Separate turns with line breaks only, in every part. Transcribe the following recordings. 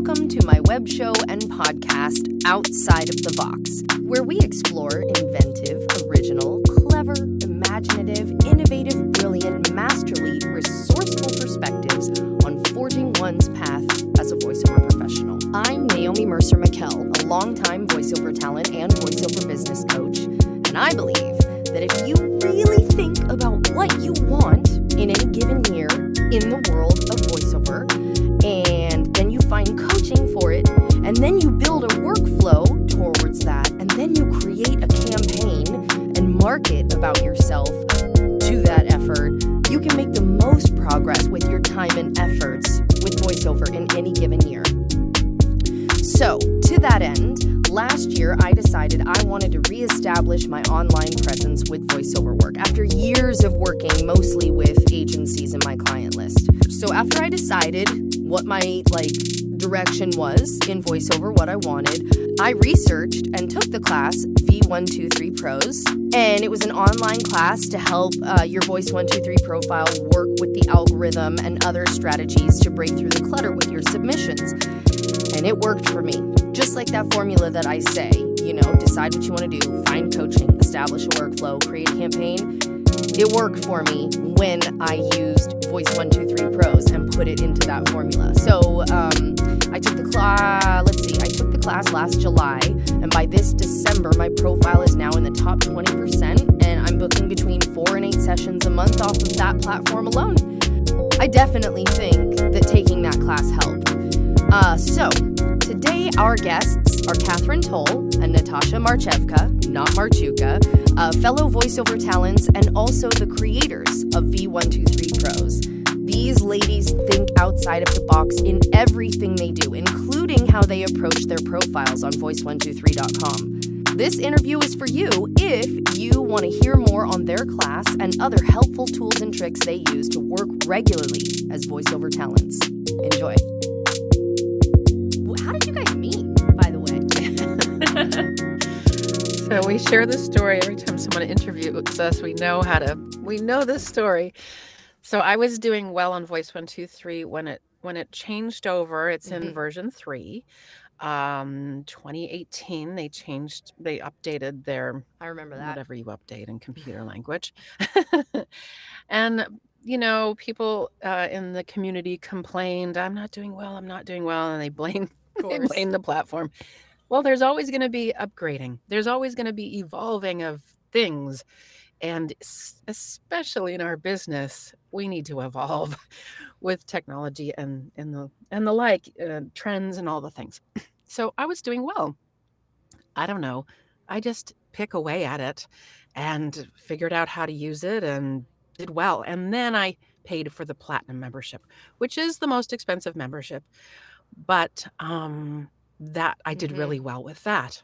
welcome to my web show and podcast, Outside of the VOX, where we explore inventive, original, clever, imaginative, innovative, brilliant, masterly, resourceful perspectives on forging one's path as a voiceover professional. I'm Naomi Mercer-McKell, a longtime voiceover talent and voiceover business coach, and I believe that if you really think about what you want in any given year in the world of voiceover, and then you find coaching for it, and then you build a workflow towards that, and then you create a campaign and market about yourself to that effort, you can make the most progress with your time and efforts with voiceover in any given year. So, to that end, last year I decided I wanted to reestablish my online presence with voiceover work after years of working mostly with agencies in my client list. So after I decided what my direction was in voiceover, what I wanted, I researched and took the class V123 Pros, and it was an online class to help your Voice 123 profile work with the algorithm and other strategies to break through the clutter with your submissions. And it worked for me. Just like that formula that I say, decide what you want to do, find coaching, establish a workflow, create a campaign. It worked for me when I used Voice 123 Pros and put it into that formula. So I took the class last July, and by this December, my profile is now in the top 20%, and I'm booking between 4 and 8 sessions a month off of that platform alone. I definitely think that taking that class helped. So today our guests are Katherine Tole and Natasha Marchewka, not Marchewka, fellow voiceover talents and also the creators of V123 Pros. These ladies think outside of the box in everything they do, including how they approach their profiles on voice123.com. This interview is for you if you want to hear more on their class and other helpful tools and tricks they use to work regularly as voiceover talents. Enjoy. How did you guys meet, by the way?
So we share this story every time someone interviews us. We know this story. So I was doing well on Voice 123 when it changed over. It's in version 3. 2018, they updated their,
I remember that.
whatever you update in computer language. And, people in the community complained, I'm not doing well. And they blamed the platform. Well, there's always going to be upgrading. There's always going to be evolving of things. And especially in our business, we need to evolve with technology and the like, trends and all the things. So I was doing well. I don't know. I just pick away at it and figured out how to use it and did well. And then I paid for the platinum membership, which is the most expensive membership. But that I did really well with that.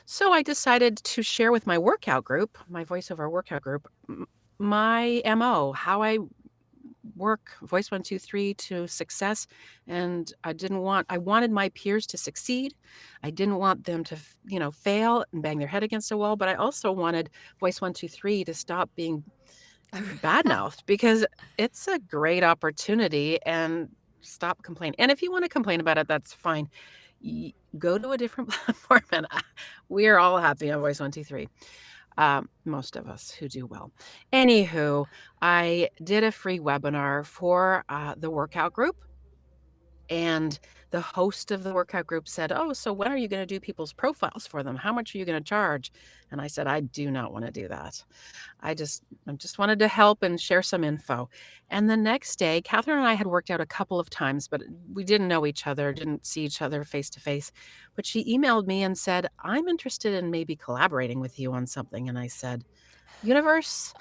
So I decided to share with my workout group, my voiceover workout group, my MO, how I work Voice 123 to success. And I wanted my peers to succeed. I didn't want them to, fail and bang their head against a wall. But I also wanted Voice 123 to stop being badmouthed because it's a great opportunity and stop complaining. And if you want to complain about it, that's fine. Go to a different platform, and we are all happy on Voice 123. Most of us who do well. Anywho, I did a free webinar for the workout group, and the host of the workout group said, "Oh, so when are you going to do people's profiles for them? How much are you going to charge?" And I said, "I do not want to do that. I just wanted to help and share some info." And the next day, Katherine and I had worked out a couple of times, but we didn't know each other, didn't see each other face to face. But she emailed me and said, "I'm interested in maybe collaborating with you on something." And I said, "Universe,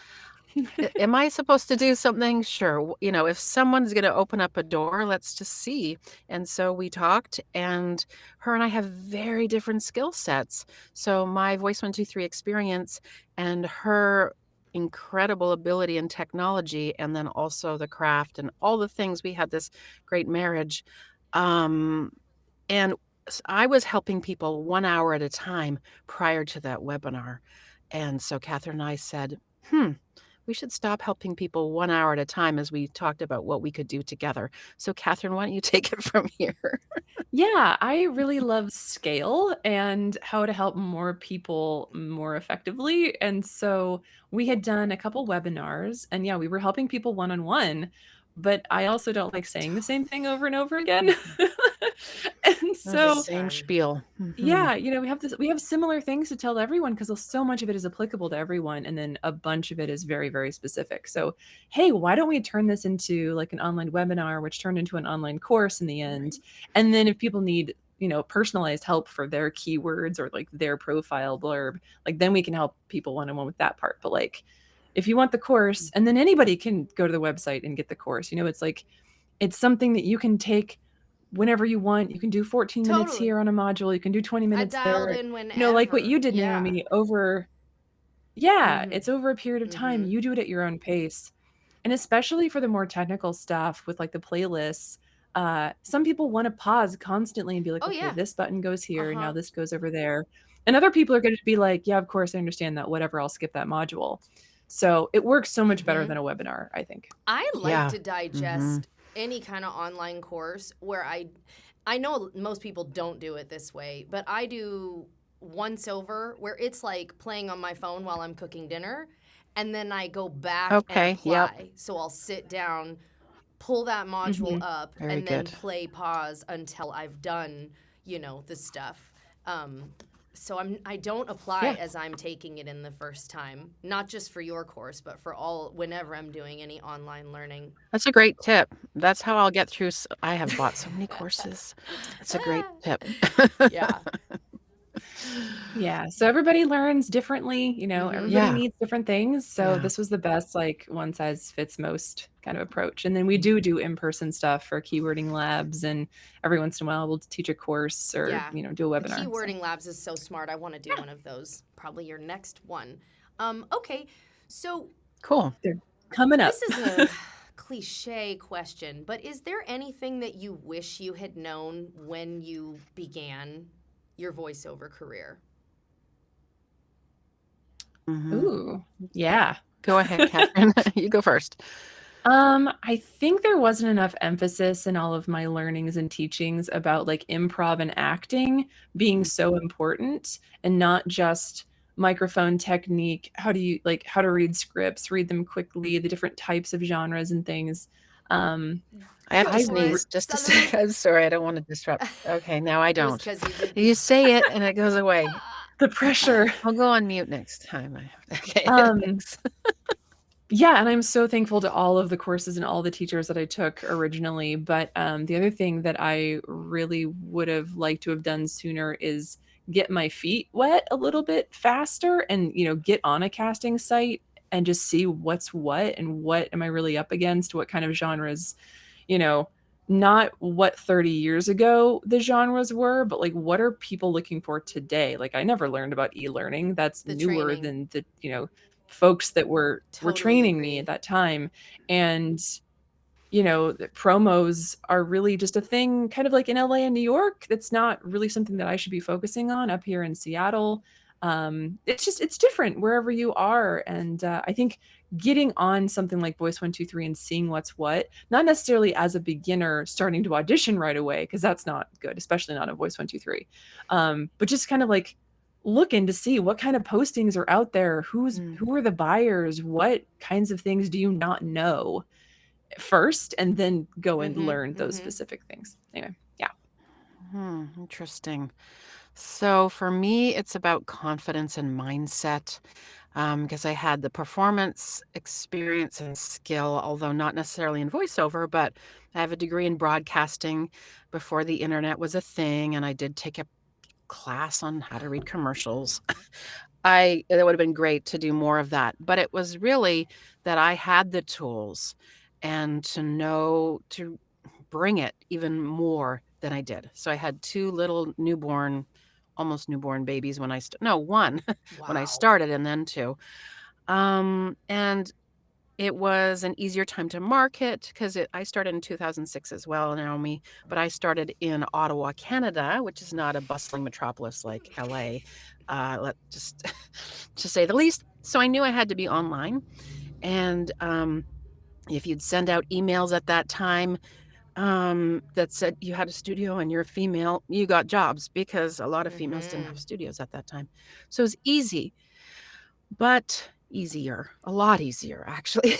am I supposed to do something? Sure. If someone's going to open up a door, let's just see." And so we talked, and her and I have very different skill sets. So my Voice 123 experience and her incredible ability in technology, and then also the craft and all the things, we had this great marriage. And I was helping people 1 hour at a time prior to that webinar. And so Katherine and I said, We should stop helping people 1 hour at a time as we talked about what we could do together. So, Katherine, why don't you take it from here?
Yeah, I really love scale and how to help more people more effectively. And so we had done a couple webinars, and yeah, we were helping people one on one, but I also don't like saying the same thing over and over again. And
The
so
same spiel.
yeah, we have similar things to tell everyone because so much of it is applicable to everyone, and then a bunch of it is very, very specific. So, hey, why don't we turn this into like an online webinar, which turned into an online course in the end? And then if people need, personalized help for their keywords or like their profile blurb, like then we can help people one-on-one with that part. But like if you want the course, and then anybody can go to the website and get the course, it's like it's something that you can take whenever you want. You can do 14 minutes
Totally.
here on a module. You can do 20
I
minutes
dialed
there.
in whenever.
Like what you did,
Yeah.
Naomi, yeah,
Mhm.
it's over a period of time.
Mhm.
You do it at your own pace. And especially for the more technical stuff with like the playlists, some people want to pause constantly and be like,
Oh,
okay,
yeah.
this button goes here, now
Uh-huh.
this goes over there. And other people are going to be like, yeah, of course, I understand that. Whatever, I'll skip that module. So it works so much better than a webinar, I think.
I like
Yeah.
to digest any kind of online course where I know most people don't do it this way, but I do once over where it's like playing on my phone while I'm cooking dinner, and then I go back and
Okay, yep.
apply. So I'll sit down, pull that module up,
Very
and then
good.
play pause until I've done, the stuff. So I don't apply
Yeah.
as I'm taking it in the first time, not just for your course, but for whenever I'm doing any online learning.
That's a great tip. That's how I'll get through I have bought so many courses. It's a great tip.
Yeah.
Yeah, so everybody learns differently, everybody
Yeah.
needs different things. So
Yeah.
this was the best, like one size fits most kind of approach. And then we do in-person stuff for keywording labs, and every once in a while we'll teach a course or,
Yeah.
do a
The
webinar.
keywording labs is so smart. I want to do one of those. Probably your next one. Okay. So
Cool.
They're coming up.
this is a cliche question, but is there anything that you wish you had known when you began your voiceover career?
Ooh, yeah.
Go ahead, Katherine. You go first.
I think there wasn't enough emphasis in all of my learnings and teachings about like improv and acting being so important, and not just microphone technique. How to read scripts, read them quickly, the different types of genres and things.
I have to
I
sneeze just a second. I'm sorry, I don't want to disrupt. Okay, now I
It was
don't.
'cause you did.
You say it and it goes away.
The pressure.
I'll go on mute next time. Okay, thanks.
Yeah, and I'm so thankful to all of the courses and all the teachers that I took originally. But the other thing that I really would have liked to have done sooner is get my feet wet a little bit faster, and get on a casting site and just see what's what and what am I really up against, what kind of genres, not what 30 years ago the genres were, but like what are people looking for today? Like I never learned about e-learning. That's
The
newer
training.
than the folks that were
Totally
training
agree.
me at that time. And the promos are really just a thing kind of like in LA and New York. That's not really something that I should be focusing on up here in Seattle. It's different wherever you are. And I think getting on something like Voice 123 and seeing what's what, not necessarily as a beginner starting to audition right away, because that's not good, especially not a Voice 123. But just kind of like looking to see what kind of postings are out there, who are the buyers, what kinds of things do you not know first, and then go and learn those specific things. Anyway, yeah.
Interesting. So for me, it's about confidence and mindset, because I had the performance experience and skill, although not necessarily in voiceover, but I have a degree in broadcasting before the internet was a thing, and I did take a class on how to read commercials. It would have been great to do more of that, but it was really that I had the tools and to know to bring it even more than I did. So I had 2 little almost newborn babies when no, 1 when I
Wow.
started, and then 2. And it was an easier time to market because I started in 2006 as well, Naomi, but I started in Ottawa, Canada, which is not a bustling metropolis like LA, just to say the least. So I knew I had to be online. And if you'd send out emails at that time that said you had a studio and you're a female, you got jobs because a lot of females didn't have studios at that time. So it was easy, but easier, a lot easier actually.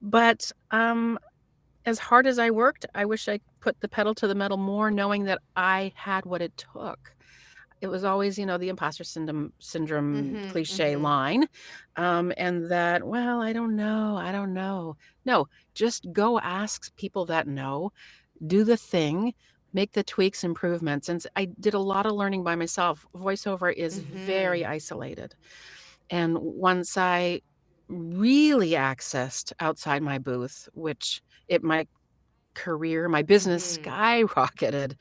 But as hard as I worked, I wish I put the pedal to the metal more, knowing that I had what it took. It was always, the imposter syndrome cliche line. And that, well, I don't know. No, just go ask people that know, do the thing, make the tweaks, improvements. And I did a lot of learning by myself. Voiceover is very isolated. And once I really accessed outside my booth, which my career, my business skyrocketed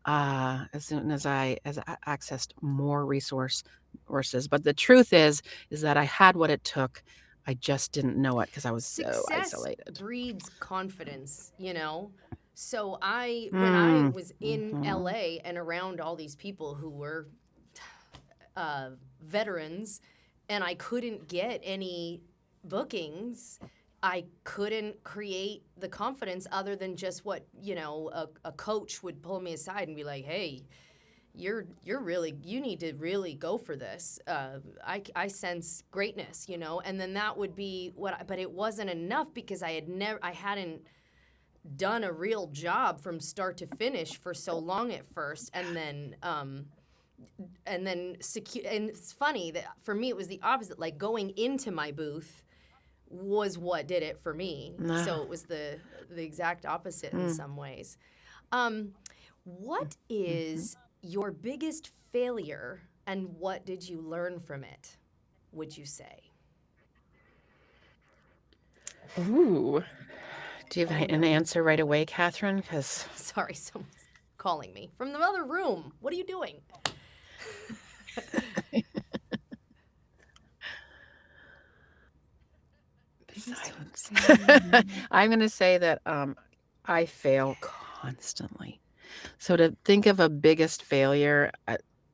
as soon as I accessed more resources. But the truth is that I had what it took. I just didn't know it because I was so isolated.
Success breeds confidence, So when I was in LA and around all these people who were veterans, and I couldn't get any bookings, I couldn't create the confidence other than just what, a coach would pull me aside and be like, hey, you need to really go for this. I sense greatness, and then that would be but it wasn't enough because I hadn't done a real job from start to finish for so long at first. And then, and it's funny that for me, it was the opposite. Like going into my booth was what did it for me. So it was the exact opposite in some ways. What is your biggest failure and what did you learn from it, would you say?
Ooh.
Do you have an answer right away, Katherine? Because
sorry, someone's calling me from the other room. What are you doing?
Silence. I'm going to say that I fail constantly. So to think of a biggest failure,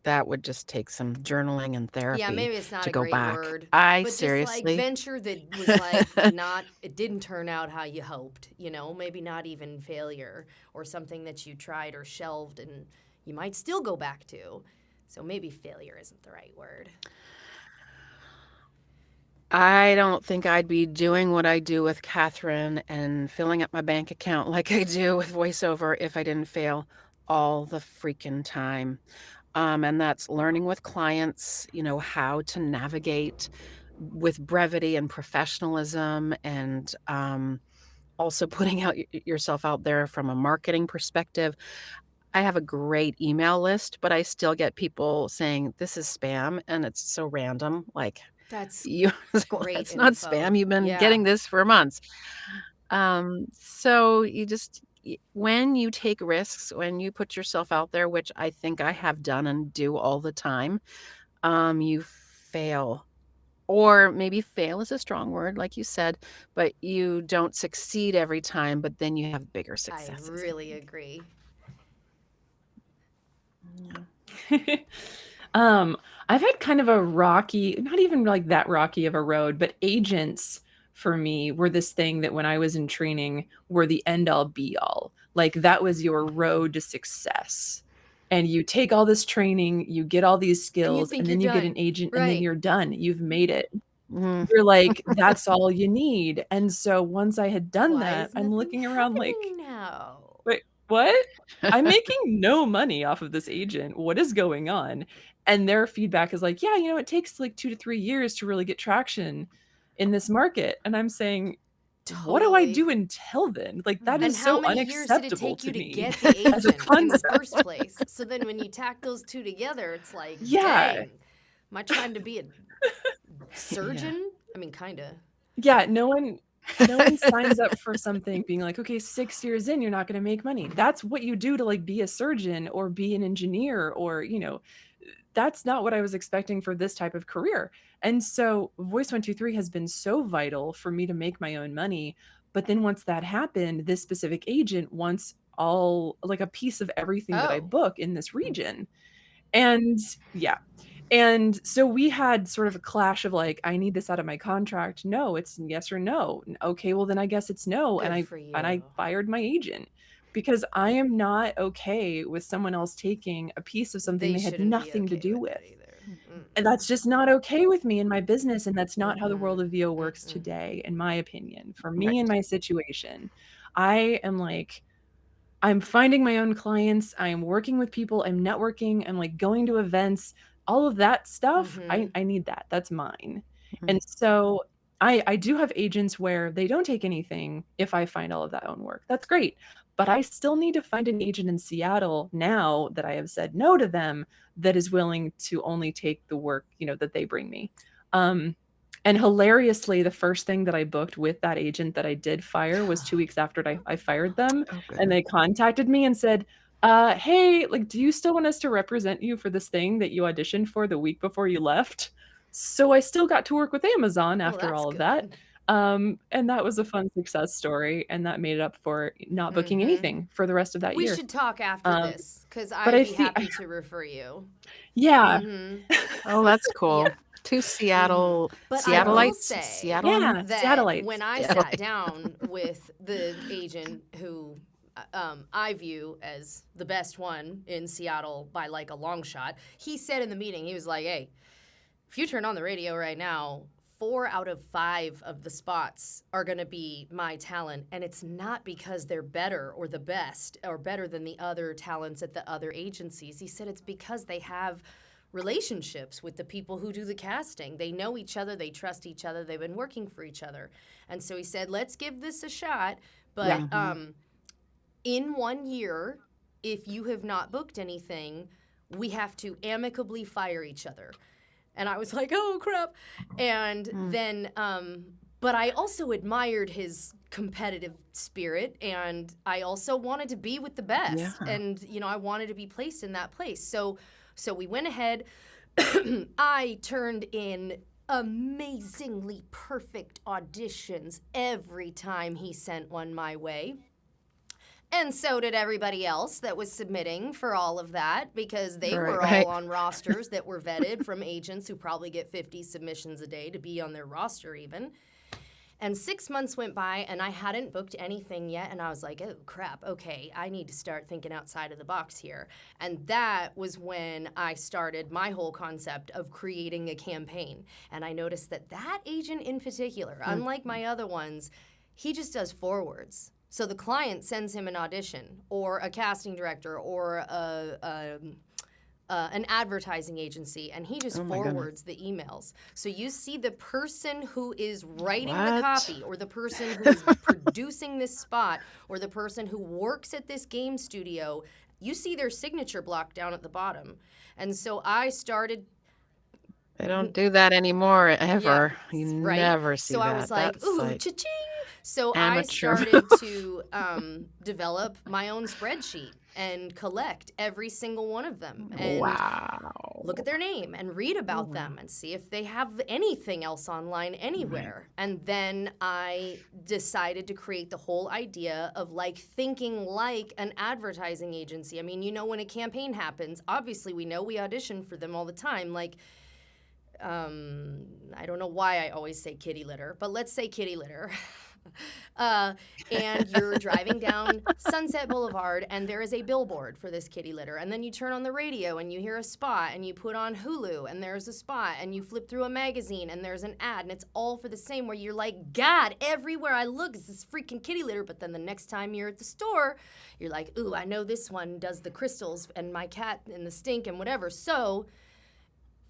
that would just take some journaling and therapy.
Yeah, maybe it's not
to
a
go
great
back.
word.
But
seriously, just like venture that was like it didn't turn out how you hoped. Maybe not even failure or something that you tried or shelved and you might still go back to. So maybe failure isn't the right word.
I don't think I'd be doing what I do with Katherine and filling up my bank account like I do with voiceover if I didn't fail all the freaking time. And that's learning with clients, how to navigate with brevity and professionalism, and also putting yourself out there from a marketing perspective. I have a great email list, but I still get people saying this is spam, and it's so random. Like,
that's
great. It's not spam. You've been getting this for months. So when you take risks, when you put yourself out there, which I think I have done and do all the time, you fail. Or maybe fail is a strong word, like you said, but you don't succeed every time, but then you have bigger successes.
I really agree.
Yeah. I've had kind of a rocky, not even like that rocky of a road, but agents for me were this thing that when I was in training were the end all be all. Like that was your road to success. And you take all this training, you get all these skills, and then you get an agent, and then you're done. You've made it. You're like, that's all you need. And so once I had done that, I'm looking around like, wait, what? I'm making no money off of this agent. What is going on? And their feedback is like, yeah, it takes like 2 to 3 years to really get traction in this market. And I'm saying, what do I do until then? Like that is so unacceptable to me.
Get the agent in the first place. So then when you tack those two together, it's like, dang, am I trying to be a surgeon? Yeah. I mean, kind of.
Yeah, no one signs up for something being like, okay, 6 years in, you're not going to make money. That's what you do to like be a surgeon or be an engineer or, that's not what I was expecting for this type of career. And so Voice 123 has been so vital for me to make my own money. But then once that happened, this specific agent wants all like a piece of everything that I book in this region. And yeah. And so we had sort of a clash of like, I need this out of my contract. No, it's yes or no. Okay, well then I guess it's no.
Good
and
for you.
I fired my agent because I am not okay with someone else taking a piece of something they had
shouldn't be
nothing to
okay
do
with
with.
that either.
And that's just not okay with me in my business. And that's not how the world of VO works
Mm-mm.
today, in my opinion. For me
Right.
and my situation, I am like, I'm finding my own clients. I am working with people. I'm networking. I'm like going to events. All of that stuff, I need that. That's mine.
Mhm.
And so I do have agents where they don't take anything if I find all of that own work. That's great. But I still need to find an agent in Seattle now that I have said no to them that is willing to only take the work, that they bring me. And hilariously, the first thing that I booked with that agent that I did fire was 2 weeks after I fired them.
Oh, good.
And they contacted me and said, hey, like, do you still want us to represent you for this thing that you auditioned for the week before you left? So I still got to work with Amazon after
that's
all of that.
good.
And that was a fun success story. And that made up for not booking anything for the rest of that
We
year.
should talk after this because
but
I'd be happy to refer you.
Yeah.
Oh, that's cool. Two Seattle,
But I will
Seattleites,
say
Seattle.
Yeah,
that
Seattleites.
when I sat down with the agent who I view as the best one in Seattle by like a long shot, he said in the meeting, he was like, hey, if you turn on the radio right now, 4 out of 5 of the spots are going to be my talent. And it's not because they're better or the best or better than the other talents at the other agencies. He said it's because they have relationships with the people who do the casting. They know each other, they trust each other, they've been working for each other. And so he said, let's give this a shot. But in 1 year, if you have not booked anything, we have to amicably fire each other. And I was like, oh, crap. And then, but I also admired his competitive spirit, and I also wanted to be with the best.
Yeah.
And, I wanted to be placed in that place. So we went ahead. I turned in amazingly perfect auditions every time he sent one my way. And so did everybody else that was submitting for all of that, because they were all on rosters that were vetted from agents who probably get 50 submissions a day to be on their roster even. And 6 months went by, and I hadn't booked anything yet, and I was like, oh, crap, okay, I need to start thinking outside of the box here. And that was when I started my whole concept of creating a campaign. And I noticed that agent in particular, unlike my other ones, he just does forwards. So the client sends him an audition, or a casting director, or an advertising agency, and he just forwards the emails. So you see the person who is writing the copy, or the person who is producing this spot, or the person who works at this game studio, you see their signature block down at the bottom. And so I started...
They don't do that anymore, ever.
Yeah,
you never see
that. So I was like,
That's
ooh, cha-ching! So
amateur.
I started to develop my own spreadsheet and collect every single one of them. And look at their name and read about them and see if they have anything else online anywhere. And then I decided to create the whole idea of like thinking like an advertising agency. I mean, when a campaign happens, obviously we know we audition for them all the time. Like, I don't know why I always say kitty litter, but let's say kitty litter. And you're driving down Sunset Boulevard, and there is a billboard for this kitty litter. And then you turn on the radio, and you hear a spot, and you put on Hulu, and there's a spot, and you flip through a magazine, and there's an ad, and it's all for the same, where you're like, God, everywhere I look is this freaking kitty litter. But then the next time you're at the store, you're like, ooh, I know this one does the crystals, and my cat, and the stink, and whatever. So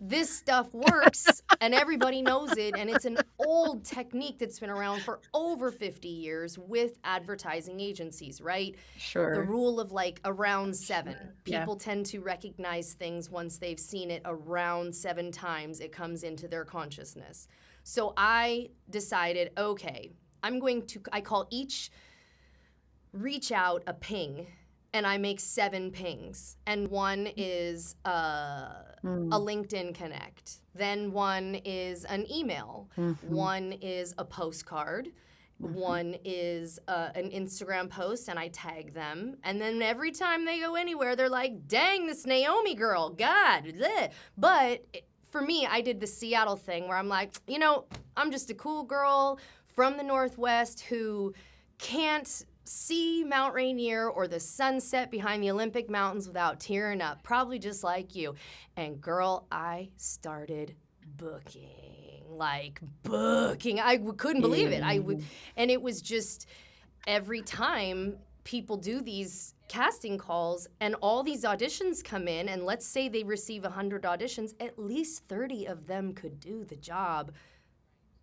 this stuff works, and everybody knows it, and it's an old technique that's been around for over 50 years with advertising agencies, right?
Sure.
The rule of like around 7. People tend to recognize things once they've seen it around 7 times. It comes into their consciousness. So I decided, okay, I call each reach out a ping. And I make 7 pings. And one is a LinkedIn connect. Then one is an email. One is a postcard. One is an Instagram post, and I tag them. And then every time they go anywhere, they're like, dang, this Naomi girl, God. Bleh. But for me, I did the Seattle thing where I'm like, you know, I'm just a cool girl from the Northwest who can't see Mount Rainier or the sunset behind the Olympic Mountains without tearing up, probably just like you. And girl, I started booking. I couldn't believe it. And it was just every time people do these casting calls and all these auditions come in, and let's say they receive 100 auditions, at least 30 of them could do the job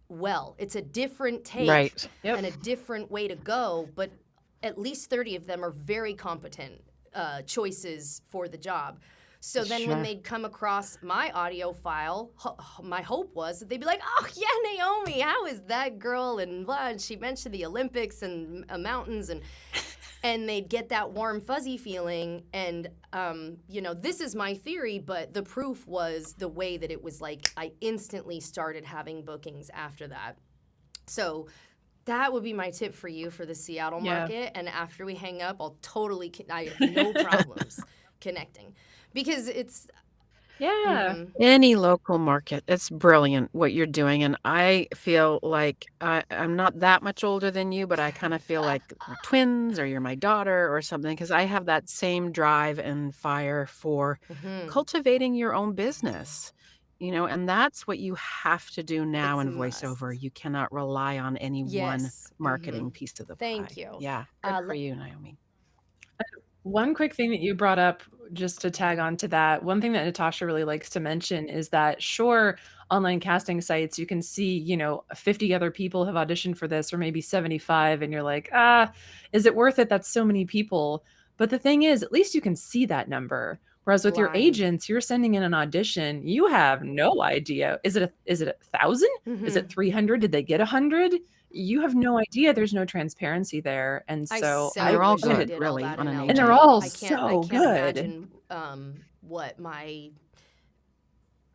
well. It's a different take
Right.
Yep.
and a different way to go, but at least 30 of them are very competent choices for the job. So then when
Sure.
they'd come across my audio file, my hope was that they'd be like, oh, yeah, Naomi, how is that girl? And blah, and she mentioned the Olympics and mountains, and they'd get that warm, fuzzy feeling. And, you know, this is my theory, but the proof was the way that it was like I instantly started having bookings after that. So that would be my tip for you for the Seattle
Yeah.
market. And after we hang up, I have no problems connecting. Because it's,
Yeah.
Any local market, it's brilliant what you're doing, and I feel like I'm not that much older than you, but I kind of feel like we're twins or you're my daughter or something, because I have that same drive and fire for cultivating your own business, you know, and that's what you have to do now
It's
in
a
voiceover.
must.
You cannot rely on any one
Yes.
marketing piece of the
Thank
pie.
you.
Yeah, good for you, Naomi.
One quick thing that you brought up, just to tag on to that, one thing that Natasha really likes to mention is that, sure, online casting sites, you can see, you know, 50 other people have auditioned for this, or maybe 75, and you're like, is it worth it? That's so many people. But the thing is, at least you can see that number. Whereas with your
Blind.
agents, you're sending in an audition, you have no idea. Is it 1,000? Is it 300? Did they get 100? You have no idea. There's no transparency there. And so
And they're all
wish I
good,
did all
really,
that
on
in
an
LA.
and they're
agent.
all
I
so
can't
good.
imagine what my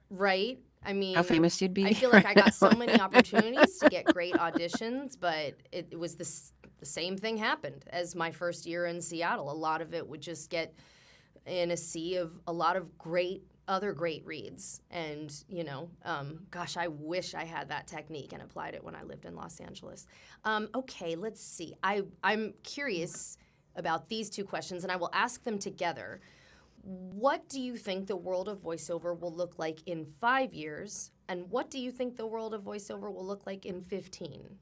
right. I mean,
How famous you'd be.
I feel like I
right
got so
now.
many opportunities to get great auditions, but it was the same thing happened as my first year in Seattle. A lot of it would just get in a sea of a lot of other great reads. And, you know, gosh, I wish I had that technique and applied it when I lived in Los Angeles. Okay, let's see. I'm curious about these two questions, and I will ask them together. What do you think the world of voiceover will look like in 5 years? And what do you think the world of voiceover will look like in 15?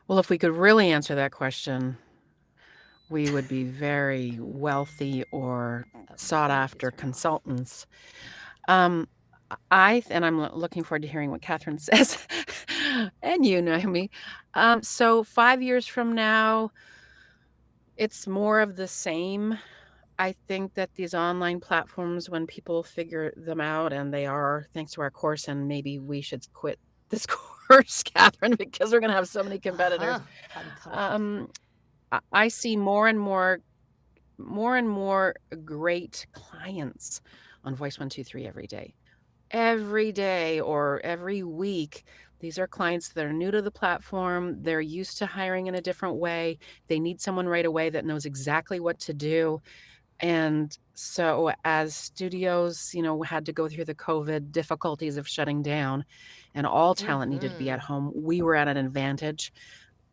Well, if we could really answer that question, we would be very wealthy or sought after consultants. And I'm looking forward to hearing what Katherine says, and you, Naomi. So 5 years from now, it's more of the same. I think that these online platforms, when people figure them out, and they are, thanks to our course, and maybe we should quit this course, Katherine, because we're going to have so many competitors. I see more and more great clients on Voice 123 every day or every week. These are clients that are new to the platform. They're used to hiring in a different way. They need someone right away that knows exactly what to do. And so as studios, you know, had to go through the COVID difficulties of shutting down and all talent needed to be at home, we were at an advantage.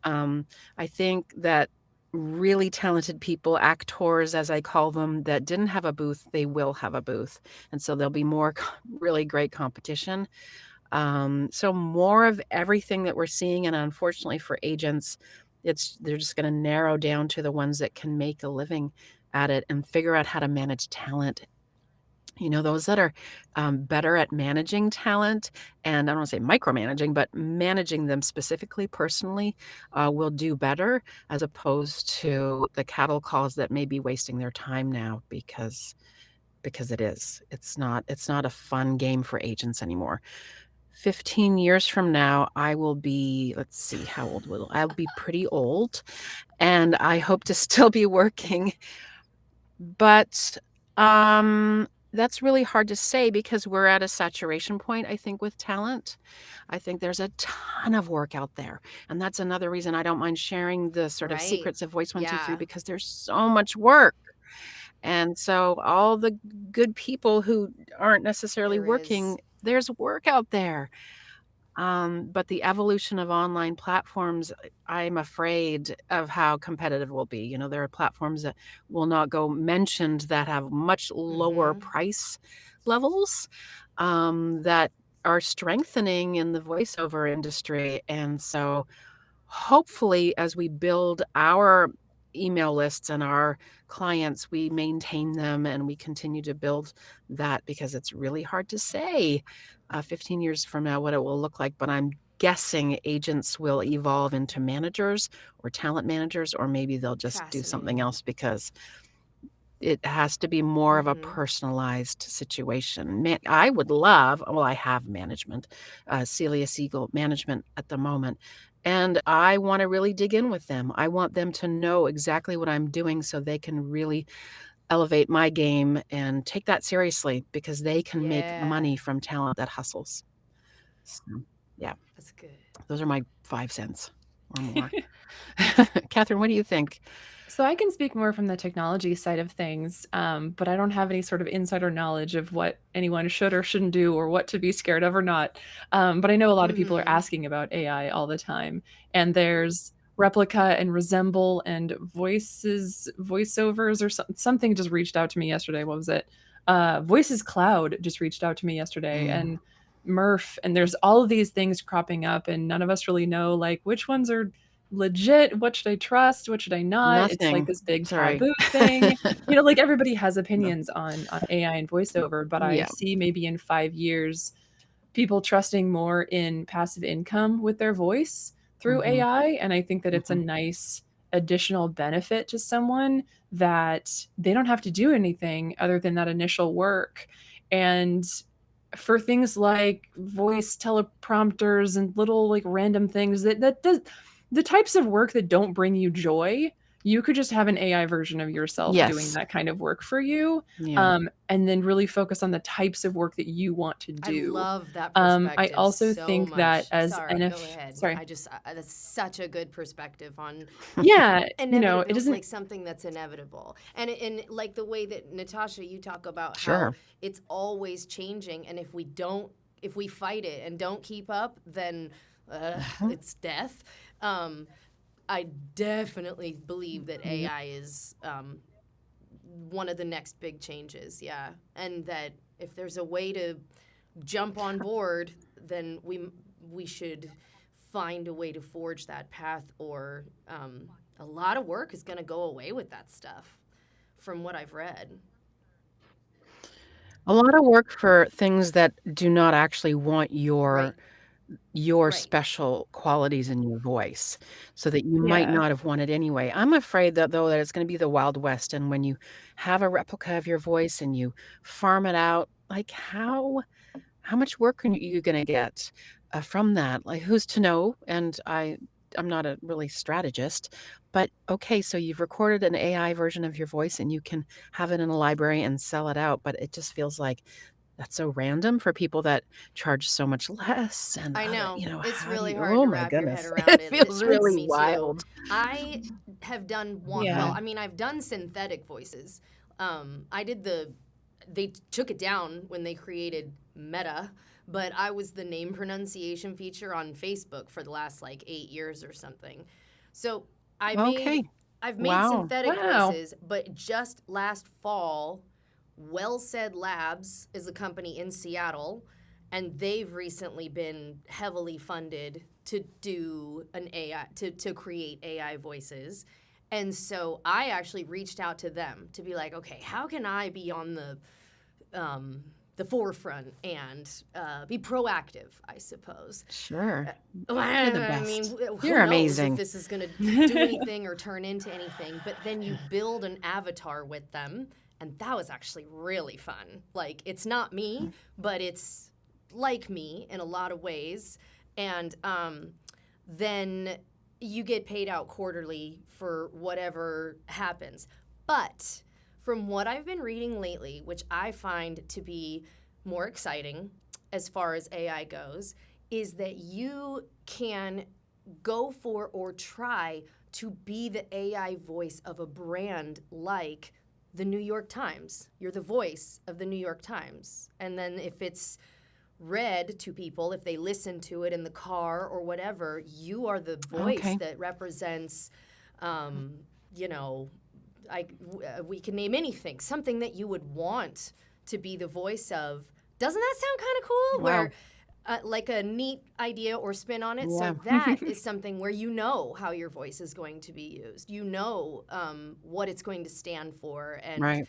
I think that really talented people, actors, as I call them, that didn't have a booth, they will have a booth. And so there'll be more really great competition. So more of everything that we're seeing, and unfortunately for agents, they're just going to narrow down to the ones that can make a living at it and figure out how to manage talent. You know, those that are better at managing talent, and I don't want to say micromanaging, but managing them specifically, personally, will do better, as opposed to the cattle calls that may be wasting their time now, because it's not a fun game for agents anymore. 15 years from now, I will be, let's see, how old I'll be pretty old, and I hope to still be working. But that's really hard to say, because we're at a saturation point, I think, with talent. I think there's a ton of work out there. And that's another reason I don't mind sharing the sort of secrets of Voice 123, because there's so much work. And so all the good people who aren't necessarily
There
working,
is.
there's work out there. But the evolution of online platforms, I'm afraid of how competitive it will be. You know, there are platforms that will not go mentioned that have much lower
Mhm.
price levels, that are strengthening in the voiceover industry. And so hopefully, as we build our email lists and our clients, we maintain them and we continue to build that, because it's really hard to say 15 years from now what it will look like. But I'm guessing agents will evolve into managers or talent managers, or maybe they'll just do something
Fascinating.
else, because it has to be more of a
Mhm.
personalized situation. I would love, well, I have management, Celia Siegel management at the moment, and I want to really dig in with them. I want them to know exactly what I'm doing so they can really elevate my game and take that seriously, because they can make
Yeah.
money from talent that hustles. So, yeah,
That's good.
those are my 5 cents or more. Catherine, what do you think?
So I can speak more from the technology side of things, but I don't have any sort of insider knowledge of what anyone should or shouldn't do, or what to be scared of or not. But I know a lot of people are
Mhm.
asking about AI all the time, and there's Replica and Resemble and voiceovers, or something just reached out to me yesterday. What was it? Voices Cloud just reached out to me yesterday,
Mm,
and Murph, and there's all of these things cropping up, and none of us really know like which ones are legit. What should I trust? What should I not? It's like
nothing.
this big
Sorry.
taboo thing. Like everybody has
No.
opinions on AI and voiceover, but I
Yeah.
see maybe in 5 years people trusting more in passive income with their voice through
Mhm,
AI. And I think that it's a
mhm.
nice additional benefit to someone, that they don't have to do anything other than that initial work. And for things like voice teleprompters and little like random things that does the types of work that don't bring you joy, you could just have an AI version of yourself doing
Yes.
that kind of work for you,
Yeah.
and then really focus on the types of work that you want to
I
do.
love that
I
perspective
also
so
think that
much.
as
Sorry, go
NF
ahead.
sorry.
I just that's such a good perspective on
Yeah, it
inevitable,
doesn't.
like something that's inevitable, and like the way that Natasha, you talk about how
Sure.
it's always changing, and if we fight it and don't keep up, then
Mhm.
it's death. Um, I definitely believe that
Yep.
AI is one of the next big changes. Yeah, and that if there's a way to jump on board, then we should find a way to forge that path, or a lot of work is going to go away with that stuff, from what I've read.
A lot of work for things that do not actually want
Right,
your
right.
special qualities in your voice, so that you might
Yeah.
not have wanted anyway. I'm afraid that, though, that it's gonna be the Wild West, and when you have a replica of your voice and you farm it out, like, how much work are you gonna get, from that? Like, who's to know? And I'm not a really strategist, but, okay, so you've recorded an AI version of your voice, and you can have it in a library and sell it out, but it just feels like that's so random for people that charge so much less, and
I
other,
know it's
how do
really
you,
hard
oh
to
my
wrap your head
goodness.
around
It
it.
feels really
Me too.
wild.
I have done one. Well,
Yeah.
I mean, I've done synthetic voices. I did they took it down when they created Meta, but I was the name pronunciation feature on Facebook for the last like 8 years or something. So I made
Okay.
I've made
Wow.
synthetic
Wow.
voices, but just last fall, Well Said Labs is a company in Seattle, and they've recently been heavily funded to do an AI to create AI voices. And so I actually reached out to them to be like, okay, how can I be on the forefront and be proactive, I suppose.
Sure. You're the
I mean,
best.
who
You're
knows if
amazing.
this is going to do anything or turn into anything, but then you build an avatar with them, and that was actually really fun. Like, it's not me, but it's like me in a lot of ways. And then you get paid out quarterly for whatever happens. But from what I've been reading lately, which I find to be more exciting as far as AI goes, is that you can go for or try to be the AI voice of a brand like the New York Times. You're the voice of the New York Times. And then if it's read to people, if they listen to it in the car or whatever, you are the voice that represents, you know, we can name anything, something that you would want to be the voice of. Doesn't that sound kind of cool?
Wow.
Where like a neat idea or spin on it.
Yeah.
So that is something where you know how your voice is going to be used. You know what it's going to stand for. And
Right.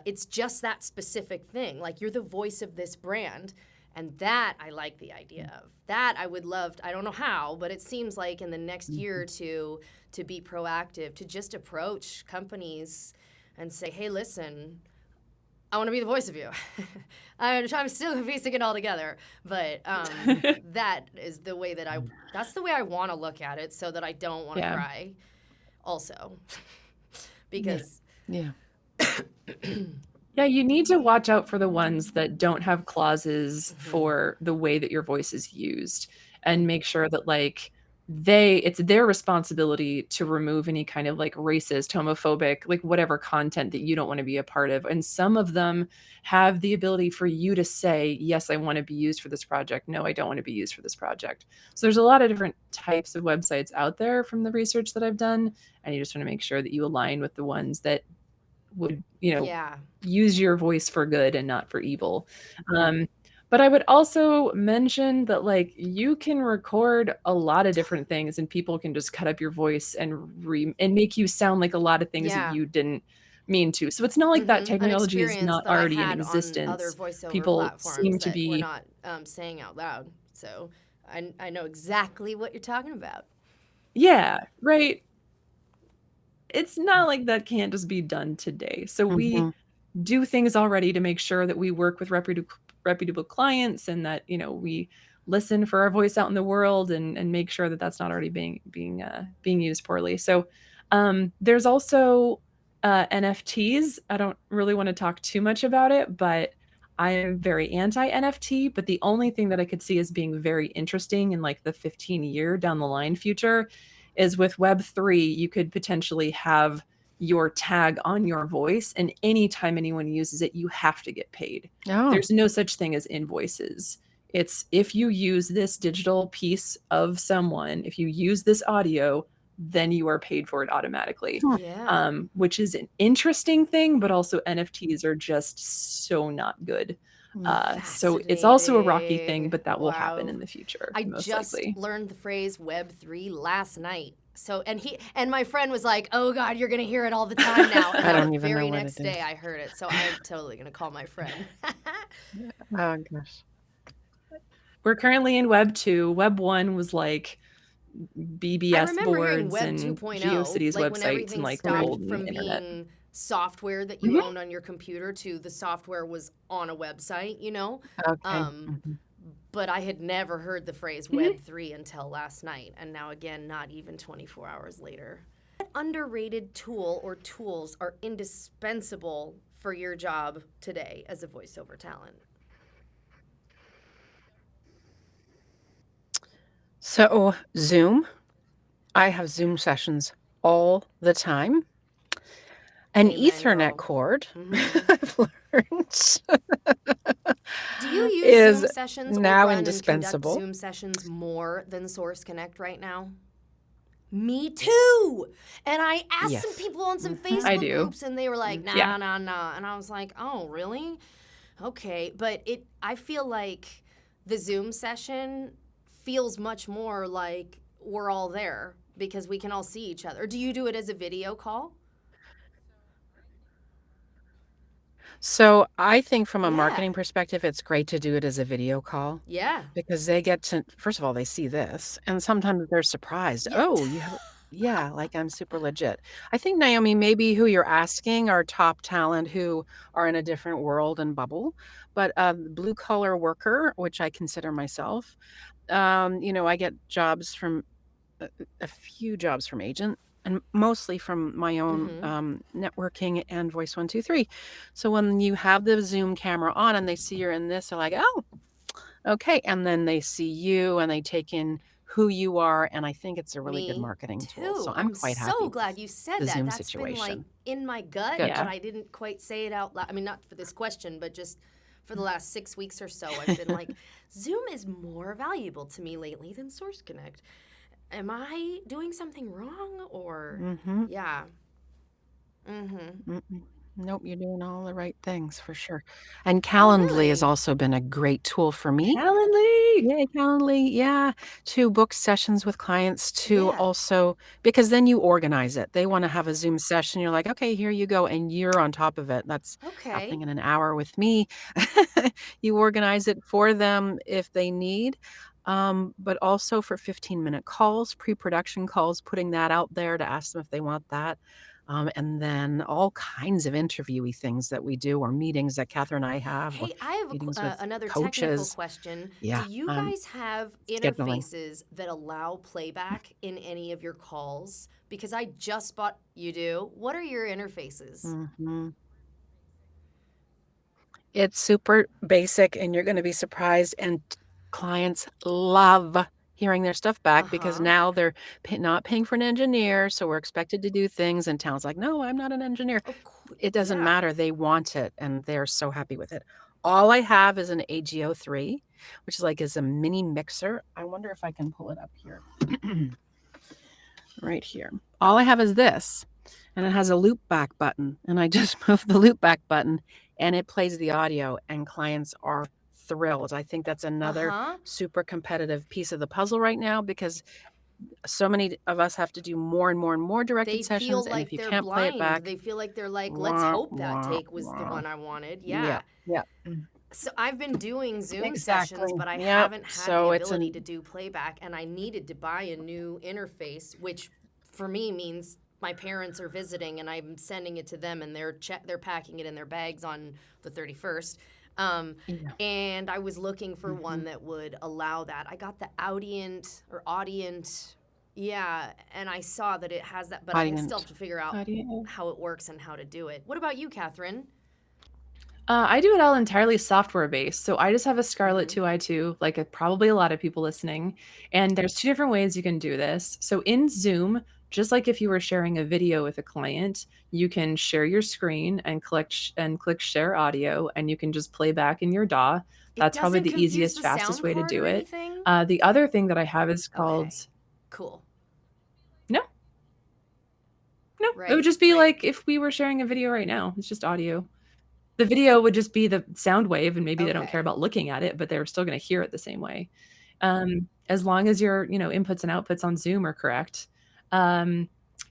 It's just that specific thing. Like, you're the voice of this brand. And that I like the idea of. That I would love, I don't know how, but it seems like in the next year or two to be proactive, to just approach companies and say, hey, listen, I want to be the voice of you. I'm still piecing it all together, but that is the way that that's the way I want to look at it, so that I don't want to cry also. Because
Yeah.
Yeah, you need to watch out for the ones that don't have clauses for the way that your voice is used, and make sure that, like, it's their responsibility to remove any kind of, like, racist, homophobic, like, whatever content that you don't want to be a part of. And some of them have the ability for you to say, yes, I want to be used for this project. No, I don't want to be used for this project. So there's a lot of different types of websites out there from the research that I've done, and you just want to make sure that you align with the ones that would, use your voice for good and not for evil. But I would also mention that, like, you can record a lot of different things, and people can just cut up your voice and make you sound like a lot of things that you didn't mean to. So it's not like that technology is not already in existence.
Other voiceover
People
platforms
seem to
that
be
we're not saying out loud. So I know exactly what you're talking about.
Yeah, right. It's not like that can't just be done today. So we do things already to make sure that we work with reputable clients, and that, we listen for our voice out in the world, and make sure that that's not already being used poorly. So there's also NFTs. I don't really want to talk too much about it, but I am very anti NFT. But the only thing that I could see as being very interesting in, like, the 15-year down the line future is with Web3, you could potentially have your tag on your voice, and anytime anyone uses it, you have to get paid.
Oh.
There's no such thing as invoices. It's, if you use this digital piece of someone, if you use this audio, then you are paid for it automatically.
Yeah.
Which is an interesting thing, but also NFTs are just so not good. So it's also a rocky thing, but that will happen in the future.
I
most
just
likely.
learned the phrase Web3 last night. So, and my friend was like, "Oh God, you're gonna hear it all the time now." And
I don't
the
even know
very
what
next
it
day,
is.
I heard it. So I'm totally gonna call my friend.
Oh gosh.
We're currently in Web 2. Web 1 was like BBS
hearing
boards
Web
and
2.0,
GeoCities
like when
websites,
everything
and, like, the
stopped
old
from
internet.
being software that you owned on your computer to the software was on a website,
Okay.
But I had never heard the phrase Web3 until last night, and now again, not even 24 hours later. What underrated tool or tools are indispensable for your job today as a voiceover talent?
So Zoom. I have Zoom sessions all the time. An
Amen,
Ethernet
girl.
cord, I've learned,
Do you use
is
Zoom sessions
now
or run
indispensable.
and conduct Zoom sessions more than Source Connect right now? Me too. And I asked some
Yes.
people on some
I
Facebook
do.
groups, and they were like, nah,
Yeah.
nah, nah. And I was like, oh, really? Okay. But I feel like the Zoom session feels much more like we're all there because we can all see each other. Do you do it as a video call?
So I think from a
Yeah.
marketing perspective, it's great to do it as a video call
Yeah.
because they get to, first of all, they see this, and sometimes they're surprised.
Yeah.
Oh, you have, yeah, like I'm super legit. I think, Naomi, maybe who you're asking are top talent who are in a different world and bubble, but blue collar worker, which I consider myself, I get jobs from a few jobs from agent, and mostly from my own networking and Voice 123. So when you have the Zoom camera on and they see you're in this, they're like, oh, okay. And then they see you and they take in who you are, and I think it's a really good
Me
marketing tool. So
too.
I'm
I'm
quite
so
happy
glad
with
you said
the
that.
Zoom
That's been like
situation.
in my gut,
Good.
but
Yeah.
I didn't quite say it out loud. I mean, not for this question, but just for the last 6 weeks or so, I've been like, Zoom is more valuable to me lately than Source Connect. Am I doing something wrong or
Mm-hmm.
yeah. Mm-hmm.
Mm-mm. Nope, you're doing all the right things for sure. And
Oh,
Calendly has
really?
also been a great tool for me.
Calendly.
Yeah, Calendly, yeah, to book sessions with clients, to
Yeah.
also because then you organize it. They wanna have a Zoom session, you're like, "Okay, here you go," and you're on top of it. That's
Okay.
happening in an hour with me. You organize it for them if they need, but also for 15-minute calls, pre-production calls, putting that out there to ask them if they want that. And then all kinds of interviewee things that we do or meetings that Katherine and I have, or
Hey, I have
meetings with
another technical
coaches.
question.
Yeah,
Do you guys have
scheduling.
interfaces that allow playback in any of your calls? Because I just bought, you do. What are your interfaces?
Mhm. It's super basic, and you're gonna be surprised, and clients love hearing their stuff back because
Uh-huh.
now they're not paying for an engineer, so we're expected to do things, and town's like, "No, I'm not an engineer."
Of course.
It doesn't
Yeah.
matter, they want it, and they're so happy with it. All I have is an AGO3, which is a mini mixer. I wonder if I can pull it up here. Right here. All I have is this, and it has a loop back button, and I just move the loop back button, and it plays the audio, and clients are thrilled. I think that's another
Uh-huh.
super competitive piece of the puzzle right now because so many of us have to do more and more and more
They
directed
feel
sessions, and if
like
you
they're
can't play it
blind.
back,
They feel like they're like, let's
wah,
hope that
wah,
take was the
wah.
one I wanted.
Yeah,
Yeah.
yeah.
So I've been doing Zoom sessions,
Exactly.
but I
Yep.
haven't had
So
the
it's
ability to do playback, and I needed to buy a new interface, which for me means my parents are visiting, and I'm sending it to them, and they're packing it in their bags on the 31st.
Yeah.
And I was looking for one
Mhm.
that would allow that. I got the Audient, yeah, and I saw that it has that, but I still have to figure out
Audio.
how it works and how to do it. What about you, Katherine?
I do it all entirely software based. So I just have a Scarlett 2i2, like probably a lot of people listening. And there's two different ways you can do this. So in Zoom, just like if you were sharing a video with a client, you can share your screen and click share audio, and you can just play back in your DAW. That's probably the easiest, fastest way to do it. The other thing that I have is called
Cool.
No, it would
Right,
just be
right.
like if we were sharing a video right now. It's just audio. The video would just be the sound wave, and maybe they don't care
Okay.
about looking at it, but they're still gonna hear it the same way. As long as your, inputs and outputs on Zoom are correct. And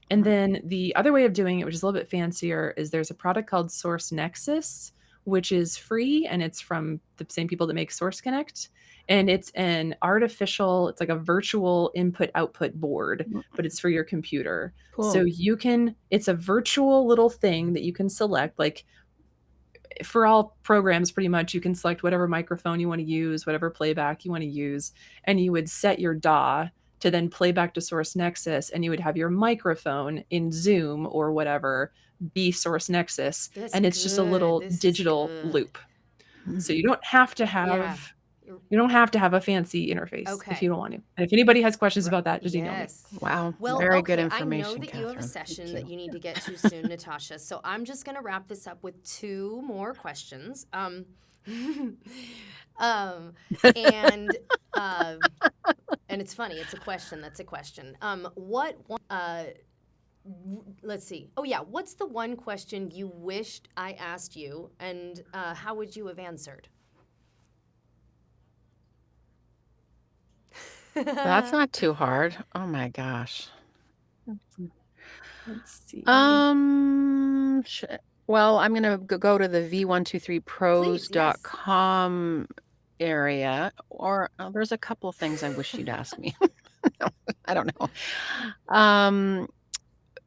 then the other way of doing it, which is a little bit fancier, is there's a product called Source Nexus, which is free, and it's from the same people that make Source Connect. And it's it's like a virtual input-output board, but it's for your computer. So
Cool.
it's a virtual little thing that you can select, like for all programs, pretty much, you can select whatever microphone you want to use, whatever playback you want to use, and you would set your DAW to then play back to Source Nexus, and you would have your microphone in Zoom or whatever be Source Nexus, and it's just a little digital loop. So you don't have to have a fancy interface if you don't want to. And if anybody has questions about that, just email me.
Wow.
Well,
Very good
okay, I know
information,
that you have a
Katherine.
session
Thank
that
you.
you need to get to soon, Natasha. So I'm just going to wrap this up with two more questions. And it's funny. It's a question. That's a question. Let's see. Oh yeah, what's the one question you wished I asked you, and how would you have answered?
That's not too hard. Oh my gosh.
Let's see.
Well, I'm gonna go to the
Please, yes.
v123pros.com area, or there's a couple things I wish you'd ask me. No, I don't know.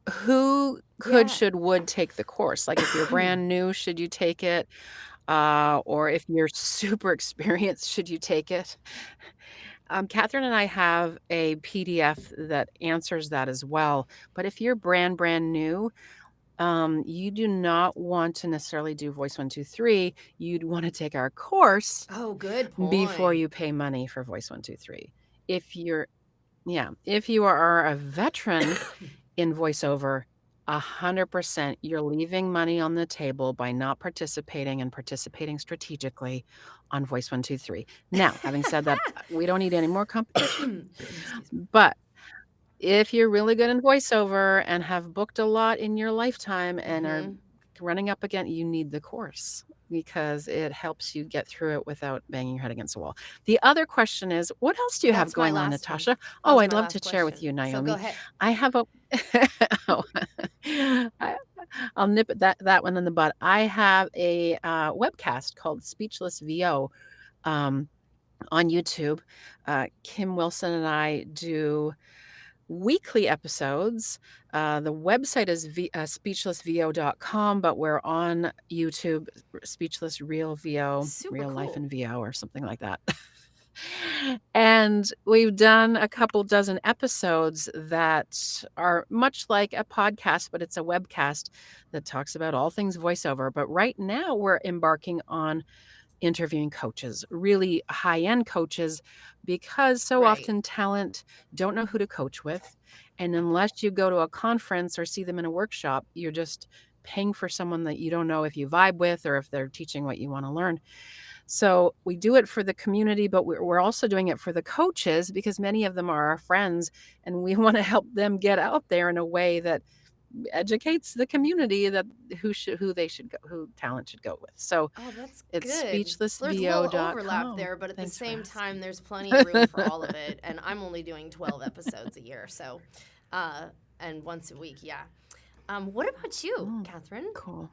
Who would take the course? Like, if you're brand new, should you take it? Or if you're super experienced, should you take it? Katherine and I have a PDF that answers that as well. But if you're brand new, you do not want to necessarily do Voice 123. You'd want to take our course
Oh, good point.
before you pay money for Voice 123. If you're Yeah. If you are a veteran in voiceover, 100% you're leaving money on the table by not participating and participating strategically on Voice 123. Now, having said that, we don't need any more competition.
Excuse me.
But if you're really good in voiceover and have booked a lot in your lifetime and are
Mhm.
running up again, you need the course because it helps you get through it without banging your head against the wall. The other question is, what else do you have
That's my
going on,
last one.
Natasha?
That
Oh,
was
I'd
my
love to
last
share with
question.
you,
So go
Naomi.
ahead.
I have a I, I'll nip that one in the bud. I have a webcast called Speechless VO on YouTube. Kim Wilson and I do weekly episodes. The website is speechlessvo.com, but we're on YouTube, Speechless Real VO,
Super
Real Life
cool.
in VO, or something like that. And we've done a couple dozen episodes that are much like a podcast, but it's a webcast that talks about all things voiceover. But right now we're embarking on interviewing coaches, really high-end coaches, because so
Right.
often talent don't know who to coach with. And unless you go to a conference or see them in a workshop, you're just paying for someone that you don't know if you vibe with or if they're teaching what you want to learn. So we do it for the community, but we're also doing it for the coaches because many of them are our friends, and we want to help them get out there in a way that educates the community that who talent should go with. So
Oh, that's
it's
good. So there's a little overlap
speechlessvo.com.
there, but at the
Thanks for
same
asking.
time, there's plenty of room for all of it. And I'm only doing 12 episodes a year, so and once a week, yeah. What about you, Katherine?
Cool.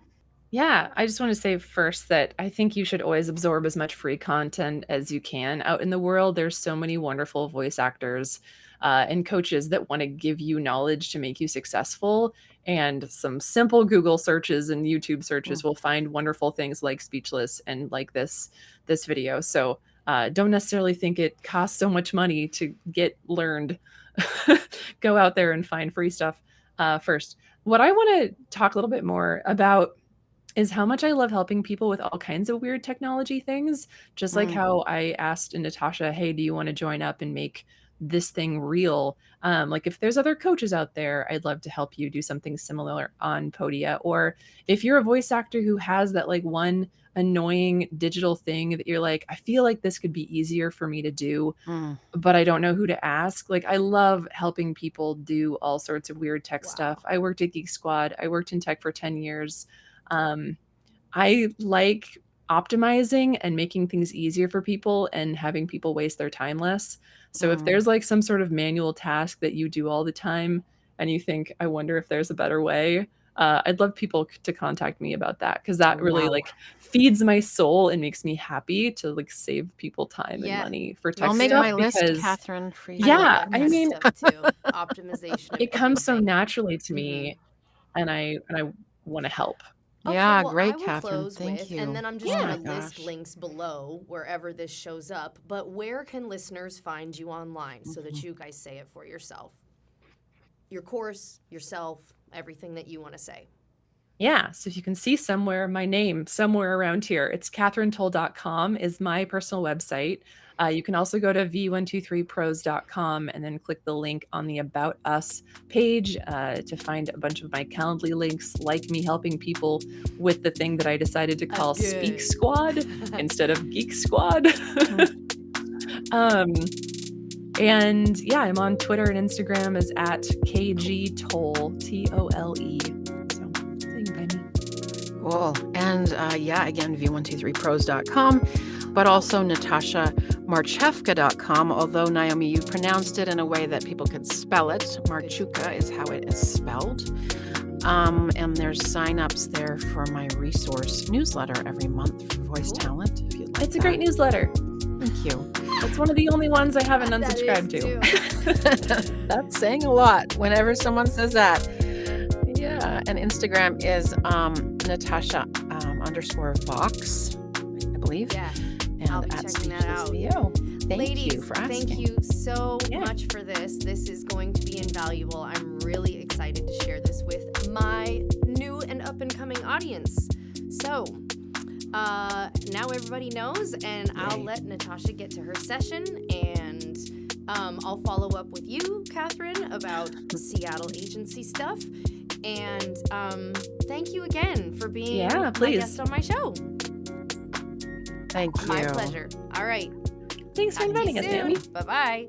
Yeah, I just want to say first that I think you should always absorb as much free content as you can out in the world. There's so many wonderful voice actors and coaches that want to give you knowledge to make you successful. And some simple Google searches and YouTube searches will find wonderful things like Speechless and like this video. So don't necessarily think it costs so much money to get learned. Go out there and find free stuff first. What I want to talk a little bit more about is how much I love helping people with all kinds of weird technology things. Just like how I asked Natasha, hey, do you want to join up and make this thing real? Like if there's other coaches out there, I'd love to help you do something similar on Podia. Or if you're a voice actor who has that like one annoying digital thing that you're like, I feel like this could be easier for me to do, but I don't know who to ask. Like I love helping people do all sorts of weird tech stuff. I worked at Geek Squad. I worked in tech for 10 years. I like optimizing and making things easier for people and having people waste their time less. So if there's like some sort of manual task that you do all the time and you think, I wonder if there's a better way, I'd love people to contact me about that because that really like feeds my soul and makes me happy to like save people time and money for tech
I'll make
stuff
my list,
because
Katherine, for you.
yeah,
I
I
like
mean,
that kind of stuff too. Optimization of
it comes so
everything.
naturally to me and I want to help.
Okay,
Yeah,
well,
great,
I will
Katherine.
close
Thank
with,
you.
and then I'm just
Oh
going
my
to list
gosh.
links below wherever this shows up. But where can listeners find you online so that you guys say it for yourself? Your course, yourself, everything that you want to say.
Yeah, so if you can see somewhere my name somewhere around here, it's katherinetole.com is my personal website. You can also go to v123pros.com and then click the link on the About Us page to find a bunch of my Calendly links, like me helping people with the thing that I decided to call Speak Squad instead of Geek Squad. And yeah, I'm on Twitter and Instagram as at KGTole, Tole.
Cool. And yeah, again, v123pros.com, but also Natasha Marchewka.com. Although, Naomi, you pronounced it in a way that people could spell it. Marchewka is how it is spelled. And there's signups there for my resource newsletter every month for voice talent, if you'd like.
It's a great newsletter.
Thank you.
It's one of the only ones I haven't unsubscribed to.
That's saying a lot whenever someone says that. Yeah, and Instagram is Natasha _ VOX, I believe.
Yeah,
and
I'll be
at
checking that out.
Thank you for asking.
Thank you so much for this. This is going to be invaluable. I'm really excited to share this with my new and up-and-coming audience. So, now everybody knows, and I'll let Natasha get to her session, and I'll follow up with you, Katherine, about Seattle agency stuff. And thank you again for being my guest on my show.
Thank you.
My pleasure. All right.
Thanks for inviting us, Naomi.
Bye-bye.